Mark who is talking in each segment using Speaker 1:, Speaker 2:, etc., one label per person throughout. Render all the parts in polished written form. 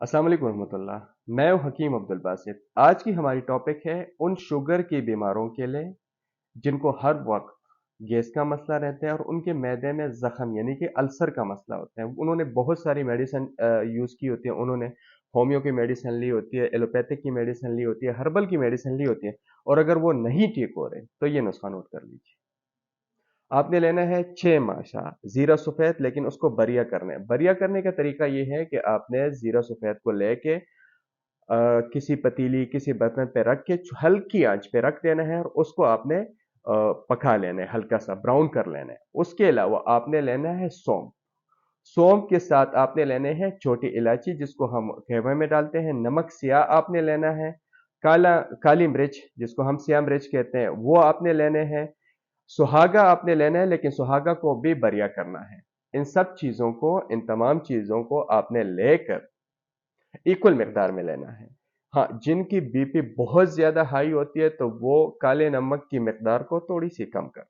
Speaker 1: अस्सलाम वालेकुम रहमतुल्लाह। मैं हूं हकीम अब्दुल बासित। आज की हमारी टॉपिक है उन शुगर की बीमारों के लिए जिनको हर वक्त गैस का मसला रहता है और उनके मैदे में जख्म यानी कि अल्सर का मसला होता है। उन्होंने बहुत सारी मेडिसिन यूज की होती है। उन्होंने होम्यो की मेडिसिन ली होती है, एलोपैथिक की मेडिसिन ली होती है, हर्बल की मेडिसिन ली होती है, और अगर वो नहीं ठीक हो रहे तो ये नुस्खा नोट कर लीजिए। आपने लेना है 6 माशा जीरा सफेद, लेकिन उसको बरिया करना है। बरिया करने का तरीका ये है कि आपने जीरा सफेद को लेके किसी पतीली किसी बर्तन पे रख के हल्की आंच पे रख देना है और उसको आपने पका लेना है, हल्का सा ब्राउन कर लेना है। उसके अलावा आपने लेना है सौंफ। सौंफ के साथ आपने लेने हैं छोटी इलायची जिसको हम कहवे में डालते हैं, नमक सिया आपने लेना है, काली मिर्च जिसको हम सिया मिर्च कहते हैं वो आपने लेने हैं, सुहागा आपने लेना है, लेकिन सुहागा को भी बरिया करना है। इन सब चीजों को, इन तमाम चीजों को आपने लेकर इक्वल मिकदार में लेना है। हाँ, जिनकी बीपी बहुत ज्यादा हाई होती है तो वो काले नमक की मिकदार को थोड़ी सी कम कर।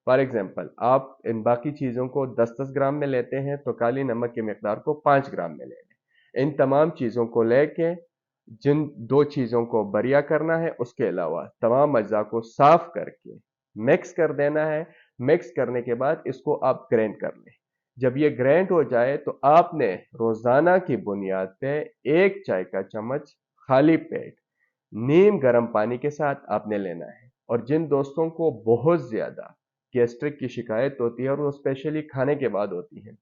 Speaker 1: फॉर एग्जाम्पल, आप इन बाकी चीजों को 10-10 ग्राम में लेते हैं तो काली नमक की मिकदार को 5 ग्राम में ले लें। इन तमाम चीजों को लेके जिन दो चीजों को बरिया करना है, उसके अलावा तमाम अज्जा को साफ करके मिक्स कर देना है। मिक्स करने के बाद इसको आप ग्राइंड कर लें। जब ये ग्राइंड हो जाए तो आपने रोजाना की बुनियाद पे 1 चाय का चम्मच खाली पेट नीम गर्म पानी के साथ आपने लेना है। और जिन दोस्तों को बहुत ज्यादा गैस्ट्रिक की शिकायत होती है और वो स्पेशली खाने के बाद होती है,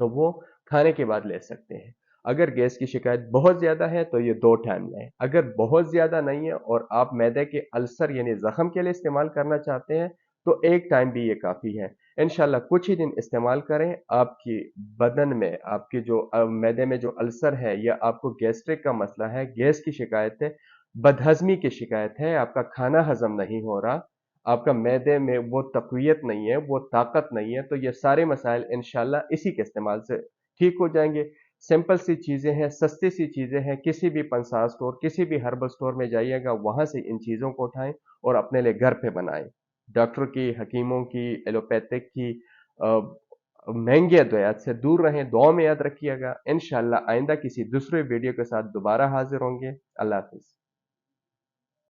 Speaker 1: तो वो खाने के बाद ले सकते हैं। अगर गैस की शिकायत बहुत ज्यादा है तो ये 2 टाइम लें। अगर बहुत ज्यादा नहीं है और आप मैदे के अल्सर यानी जख्म के लिए इस्तेमाल करना चाहते हैं तो 1 टाइम भी ये काफी है। इंशाल्लाह कुछ ही दिन इस्तेमाल करें, आपकी बदन में आपके जो मैदे में जो अल्सर है या आपको गैस्ट्रिक का मसला है, गैस की शिकायत है, बदहजमी की शिकायत है, आपका खाना हजम नहीं हो रहा, आपका मैदे में वो तक़वियत नहीं है, वो ताकत नहीं है, तो ये सारे मसाइल इंशाल्लाह इसी के इस्तेमाल से ठीक हो जाएंगे। सिंपल सी चीजें हैं, सस्ती सी चीजें हैं। किसी भी पंसार स्टोर, किसी भी हर्बल स्टोर में जाइएगा, वहां से इन चीजों को उठाएं और अपने लिए घर पे बनाएं। डॉक्टर की, हकीमों की, एलोपैथिक की महंगी अद्वियात से दूर रहें। दुआ में याद रखिएगा। इंशाल्लाह आइंदा किसी दूसरे वीडियो के साथ दोबारा हाजिर होंगे। अल्लाह हाफिज।